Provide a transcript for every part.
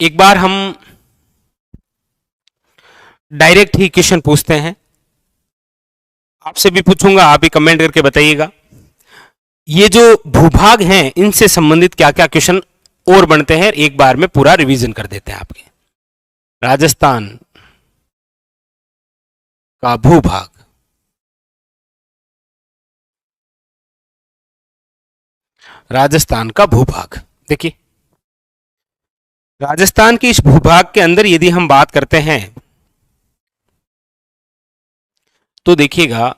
एक बार हम डायरेक्ट ही क्वेश्चन पूछते हैं, आपसे भी पूछूंगा, आप भी कमेंट करके बताइएगा। ये जो भूभाग हैं इनसे संबंधित क्या क्या क्वेश्चन और बनते हैं, एक बार में पूरा रिवीजन कर देते हैं आपके। राजस्थान का भूभाग, राजस्थान का भूभाग, देखिए राजस्थान के इस भूभाग के अंदर यदि हम बात करते हैं तो देखिएगा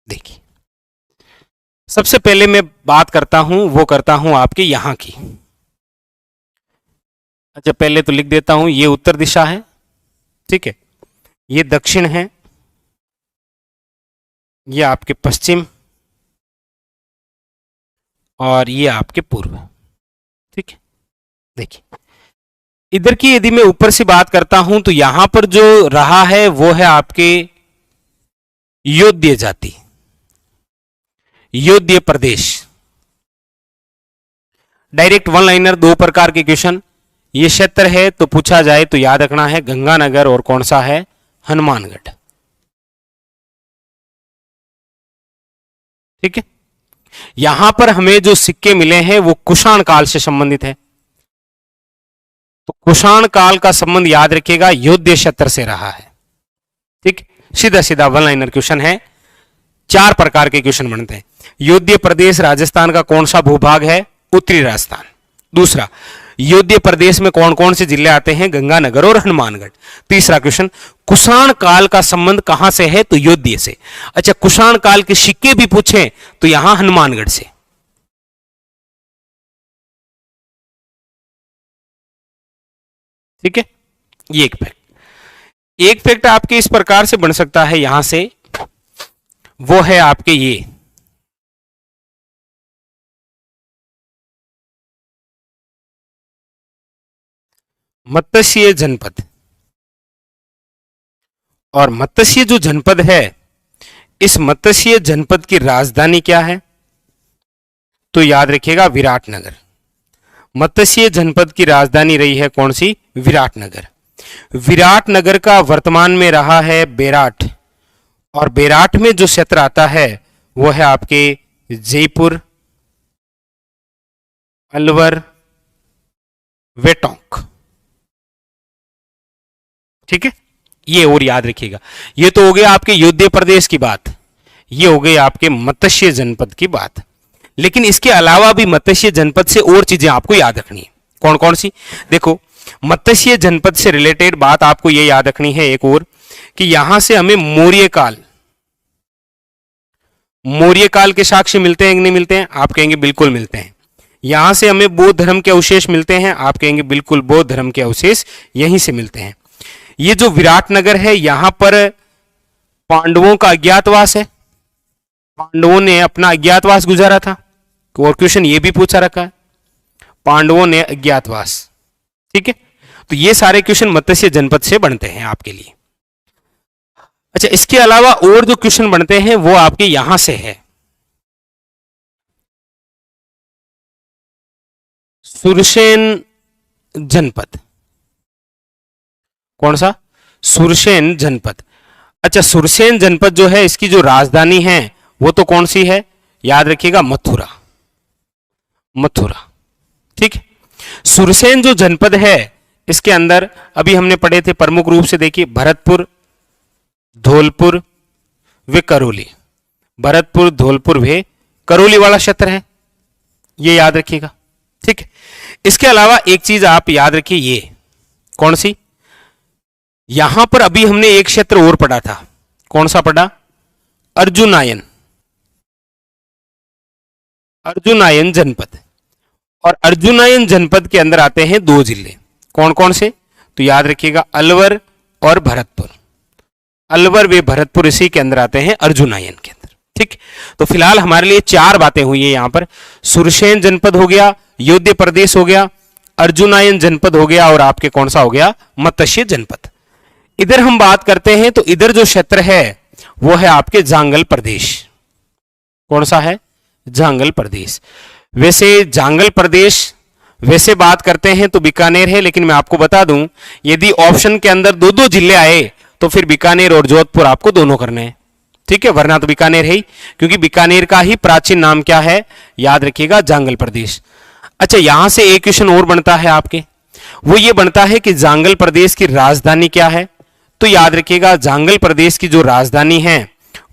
देखिए सबसे पहले मैं बात करता हूं, वो करता हूं आपके यहां की। अच्छा पहले तो लिख देता हूं, ये उत्तर दिशा है, ठीक है, ये दक्षिण है, ये आपके पश्चिम और ये आपके पूर्व, ठीक है। देखिए इधर की यदि मैं ऊपर से बात करता हूं तो यहां पर जो रहा है वो है आपके योध्य जाति, योध्य प्रदेश। डायरेक्ट वन लाइनर दो प्रकार के क्वेश्चन, ये क्षेत्र है तो पूछा जाए तो याद रखना है गंगानगर और कौन सा है, हनुमानगढ़, ठीक है। यहां पर हमें जो सिक्के मिले हैं वो कुषाण काल से संबंधित है, तो कुषाण काल का संबंध याद रखिएगा योध्य क्षेत्र से रहा है, ठीक। सीधा सीधा वन लाइनर क्वेश्चन है, चार प्रकार के क्वेश्चन बनते हैं। योध्य प्रदेश राजस्थान का कौन सा भूभाग है, उत्तरी राजस्थान। दूसरा, योध्य प्रदेश में कौन कौन से जिले आते हैं, गंगानगर और हनुमानगढ़। तीसरा क्वेश्चन, कुषाण काल का संबंध कहां से है, तो योध्य से। अच्छा कुषाण काल के सिक्के भी पूछे तो यहां हनुमानगढ़ से, ठीक है। ये एक फैक्ट आपके इस प्रकार से बन सकता है यहां से, वो है आपके ये मत्स्य जनपद। और मत्स्य जो जनपद है, इस मत्स्य जनपद की राजधानी क्या है, तो याद रखिएगा विराटनगर। मत्स्य जनपद की राजधानी रही है कौन सी, विराटनगर। विराटनगर का वर्तमान में रहा है बेराट, और बेराट में जो क्षेत्र आता है वो है आपके जयपुर, अलवर, वेटोंक, ठीक है। ये और याद रखिएगा, ये तो हो गया आपके योध्य प्रदेश की बात, ये हो गई आपके मत्स्य जनपद की बात। लेकिन इसके अलावा भी मत्स्य जनपद से और चीजें आपको याद रखनी है। कौन कौन सी, देखो मत्स्य जनपद से रिलेटेड बात आपको ये याद रखनी है एक और, कि यहां से हमें मौर्य काल के साक्ष्य मिलते हैं कि नहीं मिलते हैं, आप कहेंगे बिल्कुल मिलते हैं। यहां से हमें बौद्ध धर्म के अवशेष मिलते हैं, आप कहेंगे बिल्कुल बौद्ध धर्म के अवशेष यहीं से मिलते हैं। ये जो विराटनगर है यहां पर पांडवों का अज्ञातवास है, पांडवों ने अपना अज्ञातवास गुजारा था, और क्वेश्चन ये भी पूछा रखा है, पांडवों ने अज्ञातवास, ठीक है। तो ये सारे क्वेश्चन मत्स्य जनपद से बनते हैं आपके लिए। अच्छा इसके अलावा और जो क्वेश्चन बनते हैं वो आपके यहां से है, सुरसेन जनपद। कौन सा, सुरसेन जनपद। अच्छा सुरसेन जनपद जो है इसकी जो राजधानी है वो तो कौन सी है, याद रखिएगा मथुरा, मथुरा, ठीक है। सुरसेन जो जनपद है इसके अंदर अभी हमने पढ़े थे प्रमुख रूप से, देखिए भरतपुर, धौलपुर वे करौली, भरतपुर धौलपुर वे करौली वाला क्षेत्र है, ये याद रखिएगा, ठीक है। इसके अलावा एक चीज आप याद रखिए, ये कौन सी, यहां पर अभी हमने एक क्षेत्र और पढ़ा था, कौन सा पढ़ा, अर्जुनायन, अर्जुनायन जनपद। और अर्जुनायन जनपद के अंदर आते हैं दो जिले, कौन कौन से, तो याद रखिएगा अलवर और भरतपुर, अलवर वे भरतपुर इसी के अंदर आते हैं, अर्जुनायन के अंदर, ठीक। तो फिलहाल हमारे लिए चार बातें हुई है यहां पर, सुरसेन जनपद हो गया, योध्य प्रदेश हो गया, अर्जुनायन जनपद हो गया, और आपके कौन सा हो गया, मत्स्य जनपद। इधर हम बात करते हैं तो इधर जो क्षेत्र है वो है आपके जांगल प्रदेश, कौन सा है, जांगल प्रदेश। वैसे जांगल प्रदेश वैसे बात करते हैं तो बीकानेर है, लेकिन मैं आपको बता दूं यदि ऑप्शन के अंदर दो दो जिले आए तो फिर बीकानेर और जोधपुर आपको दोनों करने हैं, ठीक है, वरना तो बीकानेर है ही, क्योंकि बीकानेर का ही प्राचीन नाम क्या है, याद रखिएगा, जांगल प्रदेश। अच्छा, यहां से एक क्वेश्चन और बनता है आपके, वो ये बनता है कि जांगल प्रदेश की राजधानी क्या है। तो याद रखिएगा जांगल प्रदेश की जो राजधानी है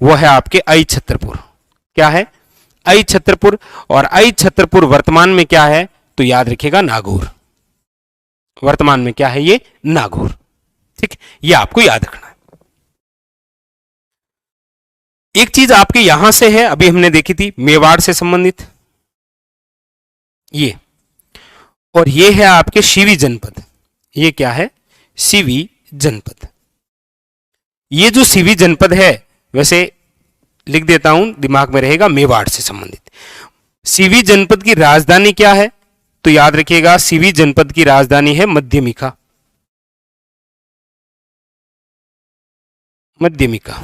वो है आपके आई छतरपुर। क्या है? आई छतरपुर। और आई छतरपुर वर्तमान में क्या है? तो याद रखिएगा नागौर। वर्तमान में क्या है? ये नागौर। ठीक, ये आपको याद रखना है। एक चीज आपके यहां से है, अभी हमने देखी थी मेवाड़ से संबंधित ये, और ये है आपके शिवी जनपद। ये क्या है? शिवी जनपद। ये जो शिवी जनपद है, वैसे लिख देता हूं, दिमाग में रहेगा, मेवाड़ से संबंधित। शिवी जनपद की राजधानी क्या है? तो याद रखिएगा शिवी जनपद की राजधानी है मध्यमिका। मध्यमिका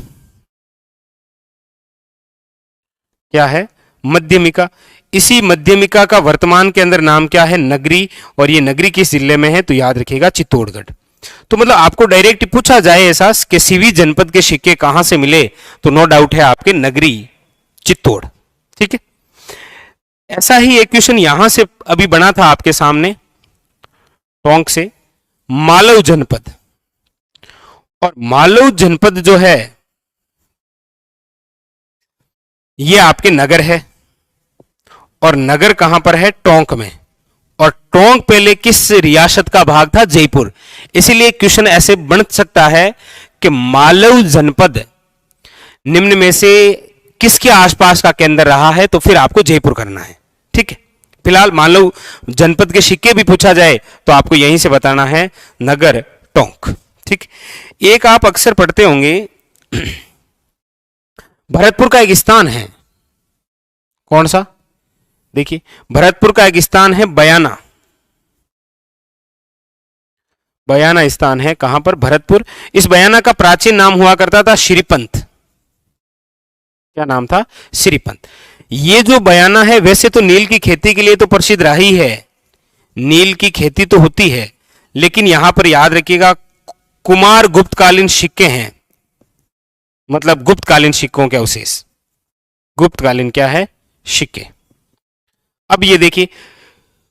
क्या है? मध्यमिका। इसी मध्यमिका का वर्तमान के अंदर नाम क्या है? नगरी। और ये नगरी किस जिले में है? तो याद रखिएगा चित्तौड़गढ़। तो मतलब आपको डायरेक्ट पूछा जाए ऐसा कि शिवी जनपद के सिक्के कहां से मिले, तो नो डाउट है आपके नगरी चित्तौड़। ठीक है, ऐसा ही एक क्वेश्चन यहां से अभी बना था आपके सामने टोंक से, मालव जनपद। और मालव जनपद जो है ये आपके नगर है, और नगर कहां पर है? टोंक में। और टोंक पहले किस रियासत का भाग था? जयपुर। इसीलिए क्वेश्चन ऐसे बन सकता है कि मालव जनपद निम्न में से किसके आसपास का केंद्र रहा है, तो फिर आपको जयपुर करना है। ठीक है, फिलहाल मालव जनपद के सिक्के भी पूछा जाए तो आपको यहीं से बताना है नगर टोंक। ठीक, एक आप अक्सर पढ़ते होंगे, भरतपुर का एक स्थान है, कौन सा? देखिए, भरतपुर का एक स्थान है बयाना। बयाना स्थान है कहां पर? भरतपुर। इस बयाना का प्राचीन नाम हुआ करता था श्रीपंत। क्या नाम था? श्रीपंत। ये जो बयाना है वैसे तो नील की खेती के लिए तो प्रसिद्ध रही है, नील की खेती तो होती है, लेकिन यहां पर याद रखिएगा कुमार गुप्तकालीन सिक्के हैं, मतलब गुप्तकालीन सिक्कों के अवशेष। गुप्तकालीन क्या है? सिक्के। अब ये देखिए,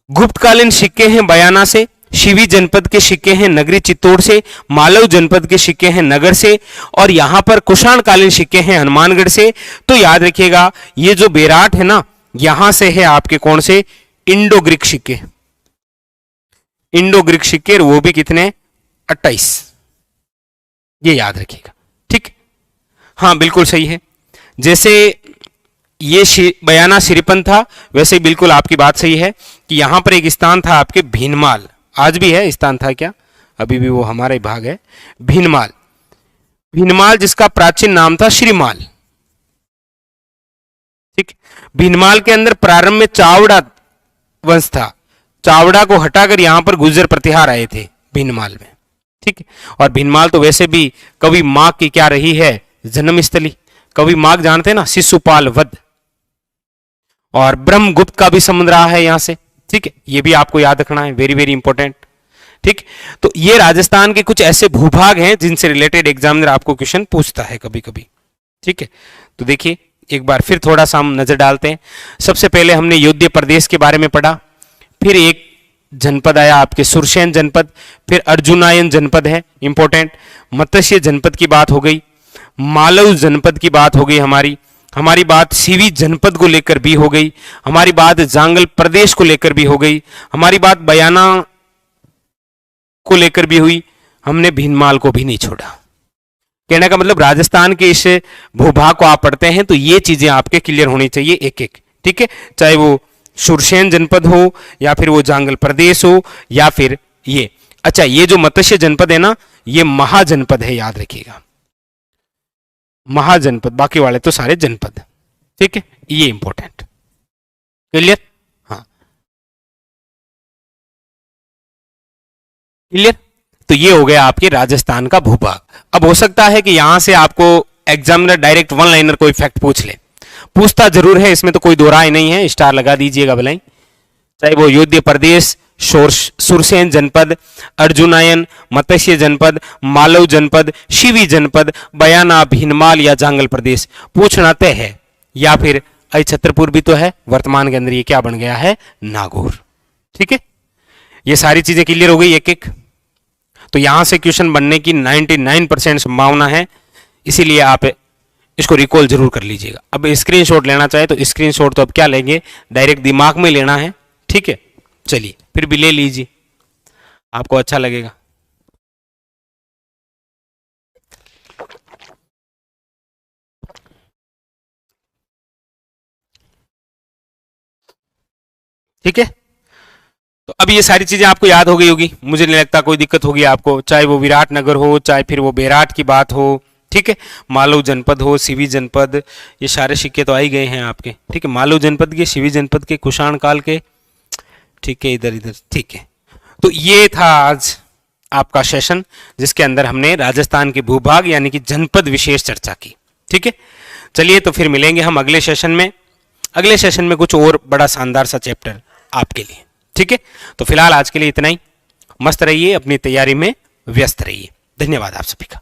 गुप्तकालीन सिक्के हैं बयाना से, शिवी जनपद के सिक्के हैं नगरी चित्तौड़ से, मालव जनपद के सिक्के हैं नगर से, और यहां पर कुषाण कालीन सिक्के हैं हनुमानगढ़ से। तो याद रखिएगा ये जो बेराट है ना, यहां से है आपके कौन से? इंडो ग्रीक सिक्के। इंडो ग्रीक सिक्के, वो भी कितने? 28। ये याद रखिएगा। ठीक, हाँ बिल्कुल सही है। जैसे ये बयाना श्रीपंत था, वैसे बिल्कुल आपकी बात सही है कि यहां पर एक स्थान था आपके भीनमाल। आज भी है, स्थान था क्या? अभी भी वो हमारा ही भाग है, भीनमाल। भीनमाल जिसका प्राचीन नाम था श्रीमाल। ठीक, भीनमाल के अंदर प्रारंभ में चावड़ा वंश था, चावड़ा को हटाकर यहां पर गुर्जर प्रतिहार आए थे भीनमाल में। ठीक, और भीनमाल तो वैसे भी कवि माघ की क्या रही है? जन्मस्थली। कवि माघ जानते हैं ना, शिशुपाल वध, और ब्रह्मगुप्त का भी संबंध रहा है यहां से। ठीक है, ये भी आपको याद रखना है, वेरी वेरी इंपॉर्टेंट। ठीक, तो ये राजस्थान के कुछ ऐसे भूभाग हैं जिनसे रिलेटेड एग्जामिनर आपको क्वेश्चन पूछता है कभी कभी। ठीक है, तो देखिए एक बार फिर थोड़ा सा हम नजर डालते हैं। सबसे पहले हमने योध्य प्रदेश के बारे में पढ़ा, फिर एक जनपद आया आपके सुरसेन जनपद, फिर अर्जुनायन जनपद है इंपॉर्टेंट, मत्स्य जनपद की बात हो गई, मालव जनपद की बात हो गई, हमारी बात शिवी जनपद को लेकर भी हो गई, हमारी बात जांगल प्रदेश को लेकर भी हो गई, हमारी बात बयाना को लेकर भी हुई, हमने भीनमाल को भी नहीं छोड़ा। कहने का मतलब राजस्थान के इस भूभाग को आप पढ़ते हैं तो ये चीजें आपके क्लियर होनी चाहिए एक एक। ठीक है, चाहे वो सुरसेन जनपद हो या फिर वो जांगल प्रदेश हो या फिर ये। अच्छा, ये जो मत्स्य जनपद है ना, ये महाजनपद है, याद रखिएगा, महाजनपद, बाकी वाले तो सारे जनपद। ठीक है, ये इंपॉर्टेंट। क्लियर? हाँ क्लियर। तो ये हो गया आपके राजस्थान का भूभाग। अब हो सकता है कि यहां से आपको एग्जामिनर डायरेक्ट वन लाइनर कोई फैक्ट पूछ ले, पूछता जरूर है, इसमें तो कोई दो राय नहीं है, स्टार लगा दीजिएगा भलाई। चाहे वो योध्य प्रदेश, सुरसेन जनपद, अर्जुनायन, मत्स्य जनपद, मालव जनपद, शिवी जनपद, बयाना, भीनमाल या जांगल प्रदेश, पूछना तय है। या फिर छतरपुर भी तो है, वर्तमान के अंदर ये क्या बन गया है, नागौर। ठीक है, ये सारी चीजें क्लियर हो गई एक एक। तो यहां से क्वेश्चन बनने की 99% संभावना है, इसीलिए आप इसको रिकॉल जरूर कर लीजिएगा। अब स्क्रीनशॉट लेना चाहे तो स्क्रीनशॉट तो अब क्या लेंगे, डायरेक्ट दिमाग में लेना है। ठीक है, चलिए फिर भी ले लीजिए, आपको अच्छा लगेगा। ठीक है, तो अब ये सारी चीजें आपको याद हो गई होगी, मुझे नहीं लगता कोई दिक्कत होगी आपको, चाहे वो विराटनगर हो, चाहे फिर वो बेराट की बात हो। ठीक है, मालव जनपद हो, सिवी जनपद, ये सारे सिक्के तो आ ही गए हैं आपके। ठीक है, मालव जनपद के, सिवी जनपद के, कुषाण काल के। ठीक है, इधर इधर। ठीक है, तो ये था आज आपका सेशन, जिसके अंदर हमने राजस्थान के भूभाग यानी कि जनपद विशेष चर्चा की। ठीक है, चलिए तो फिर मिलेंगे हम अगले सेशन में। अगले सेशन में कुछ और बड़ा शानदार सा चैप्टर आपके लिए। ठीक है, तो फिलहाल आज के लिए इतना ही। मस्त रहिए, अपनी तैयारी में व्यस्त रहिए। धन्यवाद आप सभी का।